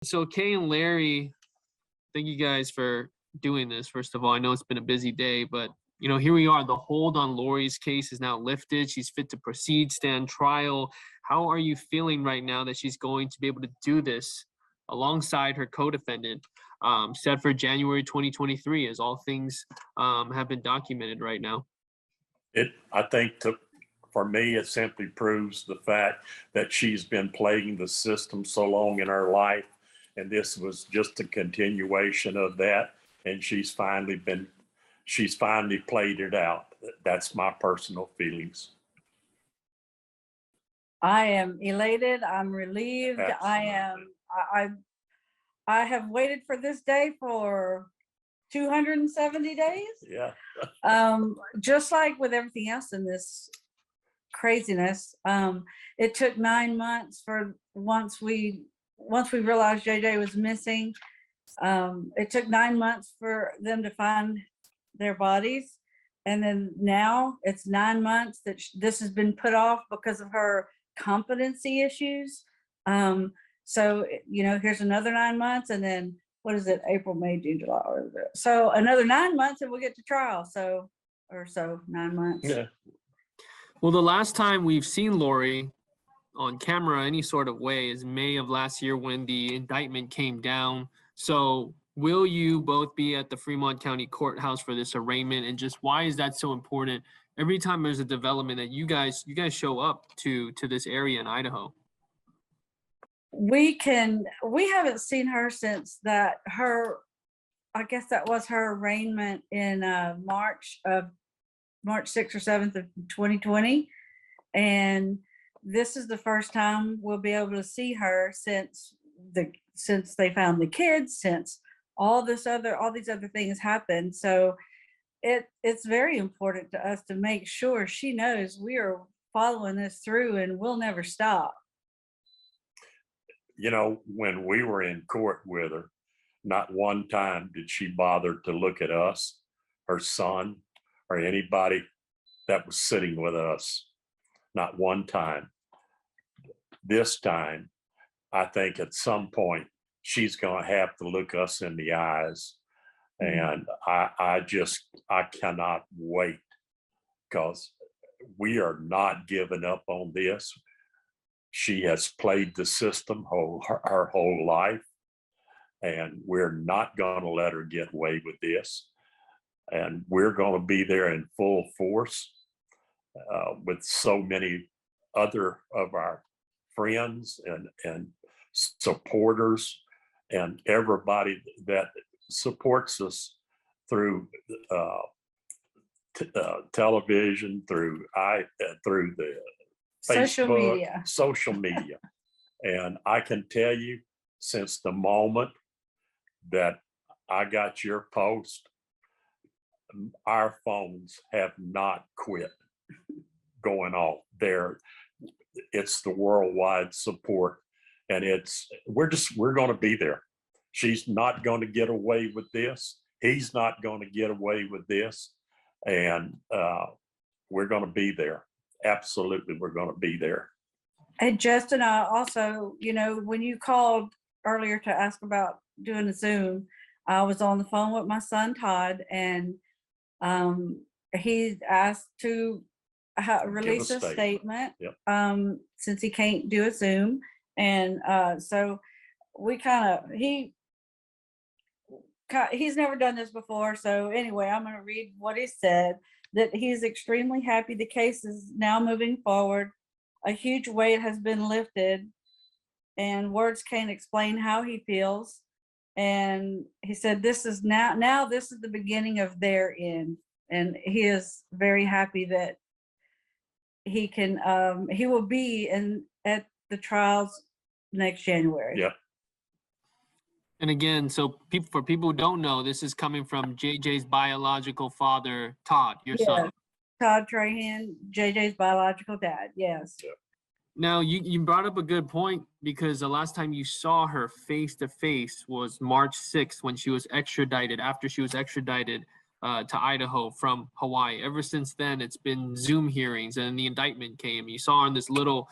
So Kay and Larry, thank you guys for doing this. First of all, I know it's been a busy day, but here we are. The hold on Lori's case is now lifted. She's fit to proceed, stand trial. How are you feeling right now that she's going to be able to do this alongside her co-defendant, set for January 2023, as all things have been documented right now? I think for me, it simply proves the fact that she's been playing the system so long in her life, and this was just a continuation of that. And she's finally played it out. That's my personal feelings. I am elated. I'm relieved. Absolutely. I have waited for this day for 270 days. Yeah. Just like with everything else in this craziness, it took 9 months for once we realized JJ was missing. It took 9 months for them to find their bodies, and then now it's 9 months that this has been put off because of her competency issues. So here's another 9 months, and then what is it? April, May, June, July. So another 9 months, and we'll get to trial. 9 months. Yeah. Well, the last time we've seen Lori on camera any sort of way is May of last year when the indictment came down. So will you both be at the Fremont County Courthouse for this arraignment? And just why is that so important? Every time there's a development that you guys show up to this area in Idaho. We haven't seen her since I guess that was her arraignment in March 6th or 7th of 2020. And this is the first time we'll be able to see her since they found the kids, since all these other things happened. So it's very important to us to make sure she knows we are following this through and we'll never stop. When we were in court with her, not one time did she bother to look at us, her son, or anybody that was sitting with us. Not one time. This time, I think at some point she's going to have to look us in the eyes. And I cannot wait, because we are not giving up on this. She has played the system her whole life, and we're not going to let her get away with this. And we're going to be there in full force with so many other of our friends and supporters and everybody that supports us through television, through the Facebook, social media. And I can tell you, since the moment that I got your post, our phones have not quit going off there. It's the worldwide support, and we're going to be there. She's not going to get away with this. He's not going to get away with this. And we're going to be there. Absolutely, we're going to be there. And Justin, I also, when you called earlier to ask about doing a Zoom, I was on the phone with my son, Todd, and he asked to release a statement. Yep. Since he can't do a Zoom. And so he's never done this before. So anyway, I'm going to read what he said, that he's extremely happy the case is now moving forward. A huge weight has been lifted, and words can't explain how he feels. And he said, this is now this is the beginning of their end. And he is very happy that he will be at the trials next January. Yep. And again, so for people who don't know, this is coming from JJ's biological father, Todd, your son. Todd Trahan, JJ's biological dad. Yes. Yep. Now, you brought up a good point, because the last time you saw her face to face was March 6th when she was extradited, after she was extradited to Idaho from Hawaii. Ever since then, it's been Zoom hearings, and the indictment came. You saw her on this little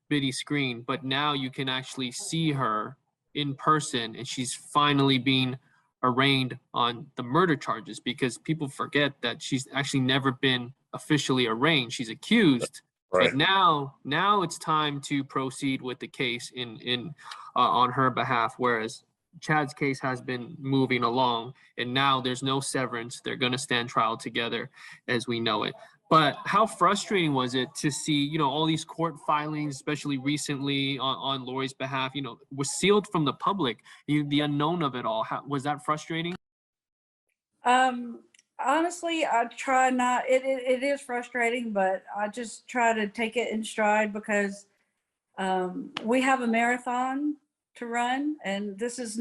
bitty screen, but now you can actually see her in person, and she's finally being arraigned on the murder charges, because people forget that she's actually never been officially arraigned. She's accused, Right. but now it's time to proceed with the case in on her behalf, whereas Chad's case has been moving along, and now there's no severance. They're going to stand trial together as we know it. But how frustrating was it to see, all these court filings, especially recently on Lori's behalf, was sealed from the public, the unknown of it all. Was that frustrating? Honestly, I try not, it is frustrating, but I just try to take it in stride because we have a marathon to run, and this is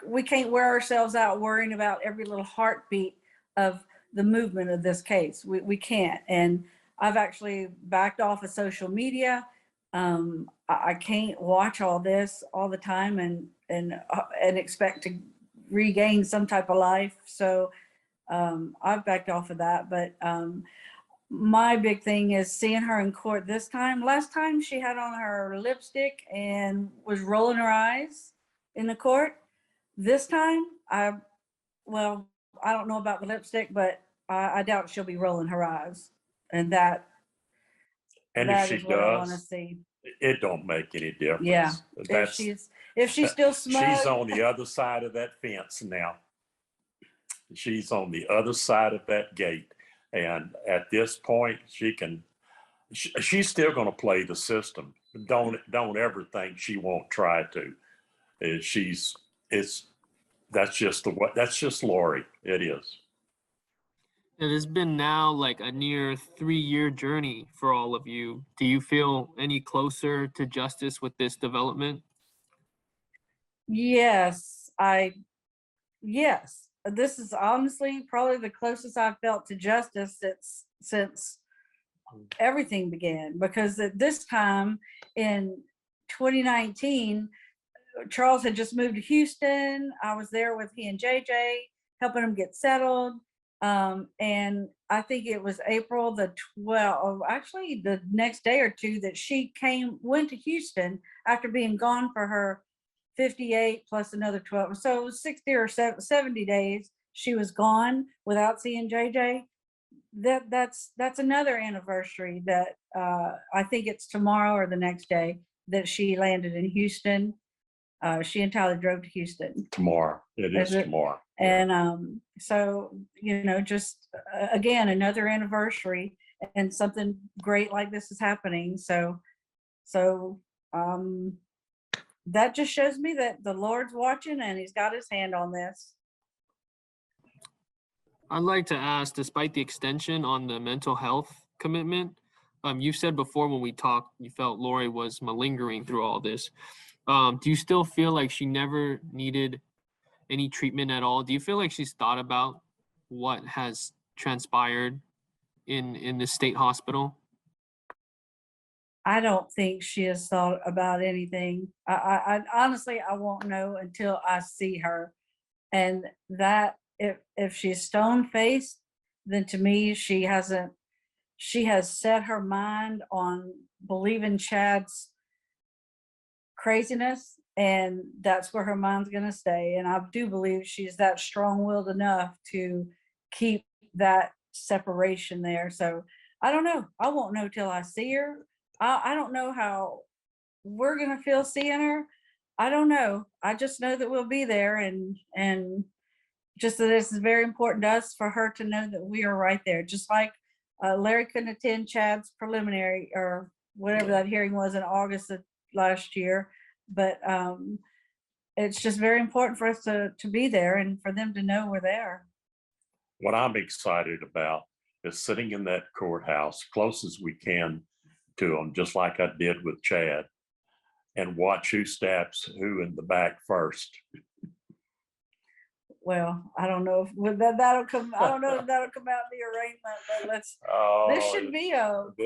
we can't wear ourselves out worrying about every little heartbeat of the movement of this case. We can't. And I've actually backed off of social media. I can't watch all this all the time and expect to regain some type of life. So I've backed off of that. But my big thing is seeing her in court this time. Last time she had on her lipstick and was rolling her eyes in the court. This time, I don't know about the lipstick, but I doubt she'll be rolling her eyes. And if that she is what I want to does, see. it don't make any difference. Yeah. That's, if she's still smug. she's on the other side of that fence now. She's on the other side of that gate. And at this point, she's still going to play the system. Don't ever think she won't try to. That's just Lori. It is. It has been now like a near 3-year journey for all of you. Do you feel any closer to justice with this development? Yes, this is honestly probably the closest I've felt to justice since everything began, because at this time in 2019, Charles had just moved to Houston. I was there with he and JJ, helping him get settled. And I think it was April the 12th, actually the next day or two, that she went to Houston after being gone for her 58 plus another 12. So it was 60 or 70 days she was gone without seeing JJ. That's another anniversary that I think it's tomorrow or the next day that she landed in Houston. She and Tylee drove to Houston. Tomorrow. It is tomorrow. And so, just again, another anniversary, and something great like this is happening. So that just shows me that the Lord's watching and he's got his hand on this. I'd like to ask, despite the extension on the mental health commitment, you said before when we talked, you felt Lori was malingering through all this. Do you still feel like she never needed any treatment at all? Do you feel like she's thought about what has transpired in the state hospital? I don't think she has thought about anything. I honestly, I won't know until I see her. And that if she's stone faced, then to me, she has set her mind on believing Chad's craziness, and that's where her mind's going to stay. And I do believe she's that strong-willed enough to keep that separation there. So I don't know. I won't know till I see her. I don't know how we're going to feel seeing her. I don't know. I just know that we'll be there, and just that this is very important to us for her to know that we are right there. Just like Larry couldn't attend Chad's preliminary or whatever that hearing was in August of last year. But it's just very important for us to be there and for them to know we're there. What I'm excited about is sitting in that courthouse close as we can to them, just like I did with Chad, and watch who stabs who in the back first. Well, I don't know if that'll come. I don't know if that'll come out in the arraignment, but this should be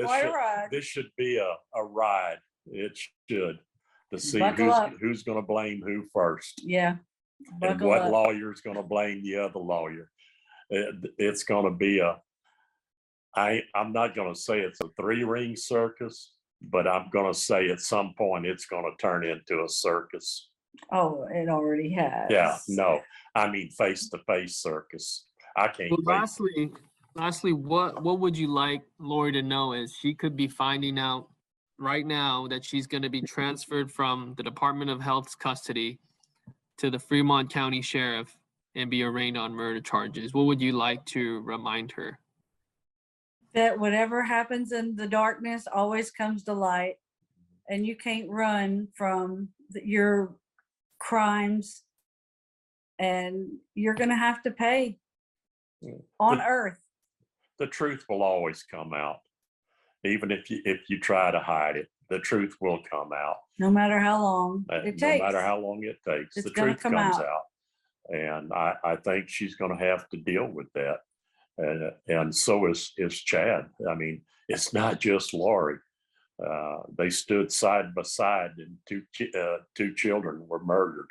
quite a ride. This should be a ride. It should, to see who's going to blame who first. Yeah. And what lawyer is going to blame the other lawyer. It's going to be I'm not going to say it's a 3-ring circus, but I'm gonna say at some point it's gonna turn into a circus. Oh, it already has. Yeah, no, I mean face-to-face circus. I can't Well, wait. lastly, what would you like Lori to know is she could be finding out right now that she's going to be transferred from the Department of Health's custody to the Fremont County Sheriff and be arraigned on murder charges. What would you like to remind her? That whatever happens in the darkness always comes to light, and you can't run from your crimes, and you're going to have to pay on earth. The truth will always come out. Even if you try to hide it, the truth will come out. No matter how long it takes. No matter how long it takes, It's the gonna truth come comes out. out. And I think she's going to have to deal with that. And so is Chad. I mean, it's not just Lori. They stood side by side, and two children were murdered.